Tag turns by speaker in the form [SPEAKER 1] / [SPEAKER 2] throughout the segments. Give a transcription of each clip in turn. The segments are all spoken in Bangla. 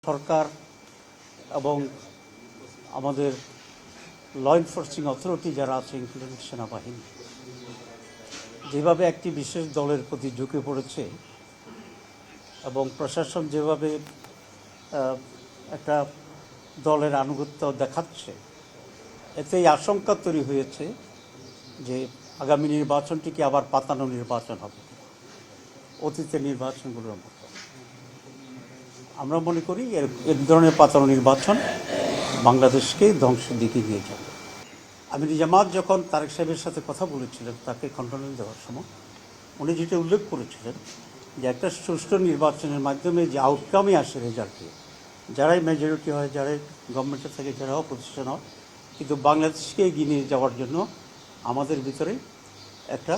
[SPEAKER 1] সরকার এবং আমাদের ল এনফোর্সিং অথরিটি যারা আছে ইনক্লুডিং সেনাবাহিনী যেভাবে একটি বিশেষ দলের প্রতি ঝুঁকে পড়েছে এবং প্রশাসন যেভাবে একটা দলের আনুগত্য দেখাচ্ছে, এতেই আশঙ্কা তৈরি হয়েছে যে আগামী নির্বাচনটিকে আবার পাতানো নির্বাচন হবে অতীতের নির্বাচনগুলোর মতো। আমরা মনে করি এর ধরনের পাতানো নির্বাচন বাংলাদেশকে ধ্বংসের দিকে নিয়ে যাবে। আমির জামাত যখন তারেক সাহেবের সাথে কথা বলেছিলেন তাকে কন্ট্রোল দেওয়ার সময় উনি যেটা উল্লেখ করেছিলেন যে একটা সুষ্ঠু নির্বাচনের মাধ্যমে যে আউটকামই আসে রেজাল্টে, যারাই মেজরিটি হয়, যারাই গভর্নমেন্টের থেকে যারা অপোজিশন হয়, কিন্তু বাংলাদেশকে এগিয়ে নিয়ে যাওয়ার জন্য আমাদের ভিতরে একটা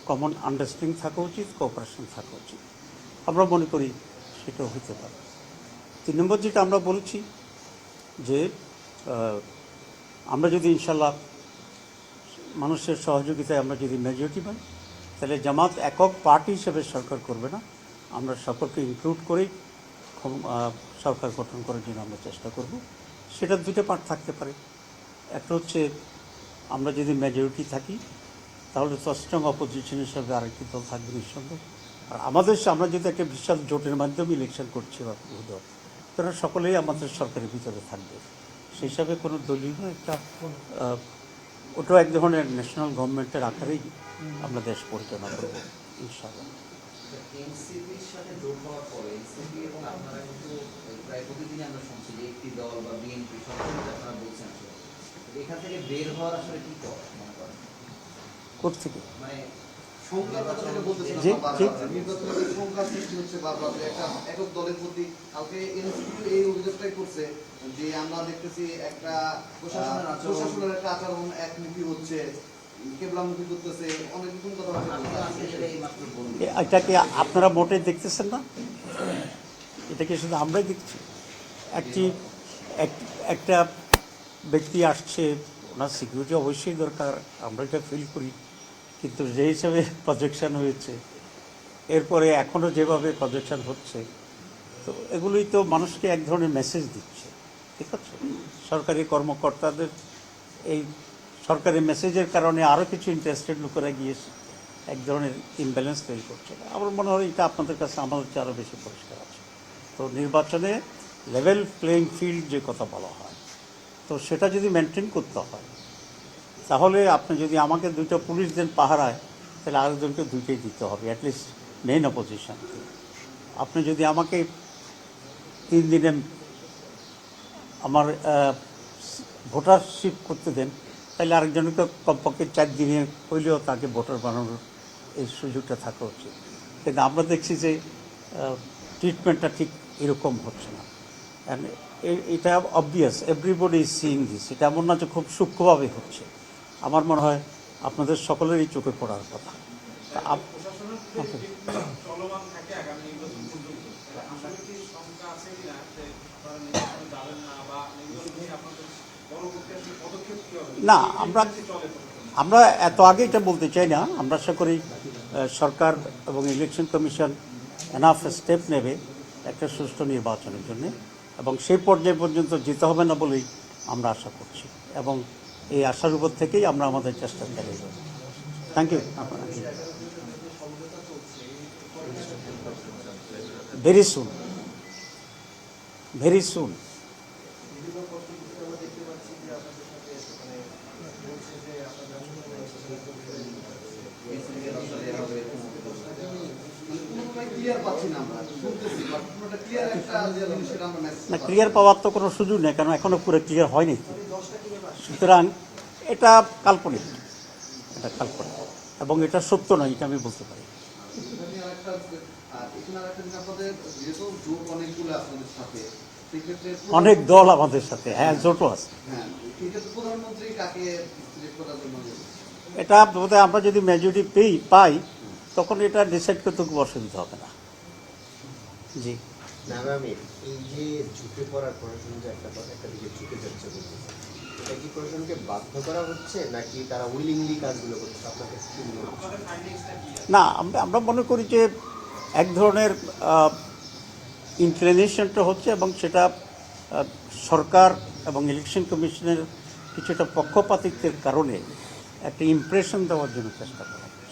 [SPEAKER 1] কমন আন্ডারস্ট্যান্ডিং থাকা উচিত, কোঅপারেশন থাকা উচিত। আমরা মনে করি সেটাও হতে পারে। 3 নম্বর যেটা আমরা বলছি যে আমরা যদি ইনশাল্লাহ মানুষের সহযোগিতায় আমরা যদি মেজরিটি পাই, তাহলে জামাত একক পার্টি হিসেবে সরকার করবে না, আমরা সকলকে ইনক্লুড করেই সরকার গঠন করার জন্য আমরা চেষ্টা করব। সেটা 2টা পার্ট থাকতে পারে। একটা হচ্ছে আমরা যদি মেজরিটি থাকি তাহলে তো স্ট্রং অপোজিশন হিসাবে আরেকটি দল থাকবে নিঃসন্দেহ। আর আমরা যদি একটা বিশাল জোটের মাধ্যমে ইলেকশন করছি বা তারা সকলেই আমাদের সরকারের ভিতরে থাকবে। সেই হিসাবে কোনো দলীয় একটা ওটাও এক ধরনের ন্যাশনাল গভর্নমেন্টের আকারেই আমরা দেশ পরিচালনা করবো ইনশাআল্লাহ।
[SPEAKER 2] এনসিপির সাথে জোট হওয়ার পরে এনসিপি এবং আপনারা কিন্তু প্রায় প্রতিদিনই আমরা শুনছি যে একটি দল বা বিএনপি সবসময় আপনারা বলছেন এখান থেকে বের হওয়ার আসলে কি মনে করেন?
[SPEAKER 1] কোত্থেকে
[SPEAKER 2] মানে
[SPEAKER 3] একক দলের প্রতি কালকে এনসিপি এই অভিযোগটাই করছে যে আমরা দেখতেছি একটা প্রশাসনের একটা আচরণ একমুখী হচ্ছে, কেবলামুখী করতেছে, অনেক রকম কথা।
[SPEAKER 1] এটাকে আপনারা মোটে দেখতেছেন না, এটাকে শুধু আমরাই দেখছি। একটা ব্যক্তি আসছে, ওনার সিকিউরিটি অবশ্যই দরকার, আমরা এটা ফিল করি, কিন্তু যে হিসাবে প্রজেকশন হয়েছে এরপরে এখনও যেভাবে প্রজেকশন হচ্ছে, তো এগুলোই তো মানুষকে এক ধরনের মেসেজ দিচ্ছে। ঠিক আছে, সরকারি কর্মকর্তাদের এই সরকারি মেসেজের কারণে আরও কিছু ইন্টারেস্টেড লোকেরা গিয়ে এক ধরনের ইমব্যালেন্স তৈরি করছে। আমার মনে হয় এটা আপনাদের কাছে আমাদের চেয়ে আরও বেশি পরিষ্কার আছে। তো নির্বাচনে লেভেল প্লেয়িং ফিল্ড যে কথা বলা হয়, তো সেটা যদি মেনটেন করতে হয়, তাহলে আপনি যদি আমাকে 2টা পুলিশ দেন পাহারায়, তাহলে আরেকজনকে 2টাই দিতে হবে, অ্যাটলিস্ট মেইন অপোজিশন। আপনি যদি আমাকে 3 দিনে আমার ভোটারশিপ করতে দেন, তাহলে আরেকজনকে কমপক্ষে 4 দিনে হইলেও তাকে ভোটার বানানোর এই সুযোগটা থাকা উচিত। কিন্তু আমরা দেখছি যে ট্রিটমেন্টটা ঠিক এরকম হচ্ছে না। অ্যান্ড এটা obvious, everybody is seeing this. এটা এমন না যে খুব সূক্ষ্মভাবে হচ্ছে। আমার মনে হয় আপনাদের সকলেরই চোখে পড়ার কথা। না, আমরা এত আগে এটা বলতে চাই না। আমরা আশা করি সরকার এবং ইলেকশন কমিশন এনাফ স্টেপ নেবে একটা সুষ্ঠু নির্বাচনের জন্য, এবং সেই পর্যায় পর্যন্ত যেতে হবে না বলেই আমরা আশা করছি, এবং এই আশার উপর থেকেই আমরা আমাদের চেষ্টা চালিয়ে যাব। Thank you. Very soon, very soon. না, ক্লিয়ার পাওয়ার তো কোনো সুযোগ নেই, কারণ এখনও পুরো ক্লিয়ার হয়নি। সুতরাং এটা কাল্পনিক, এবং এটা সত্য নয়, এটা আমি বলতে পারি। অনেক দল আমাদের সাথে, হ্যাঁ, জোটও আছে। এটা বোধহয় আমরা যদি মেজরিটি পাই তখন এটা ডিসাইড করতে খুব অসুবিধা হবে না। জি,
[SPEAKER 4] এই যে ঝুঁকে পড়ার প্রশাসন যে একটা দিকে ঝুঁকে যাচ্ছে, এটা কি প্রশাসনকে বাধ্য করা হচ্ছে নাকি তারা উইলিংলি কাজগুলো করছে? আপনাদের
[SPEAKER 1] না, আমরা মনে করি যে এক ধরনের ইনক্লিনেশনটা হচ্ছে, এবং সেটা সরকার এবং ইলেকশন কমিশনের কিছুটা পক্ষপাতিত্বের কারণে একটা ইমপ্রেশন দেওয়ার জন্য চেষ্টা করা।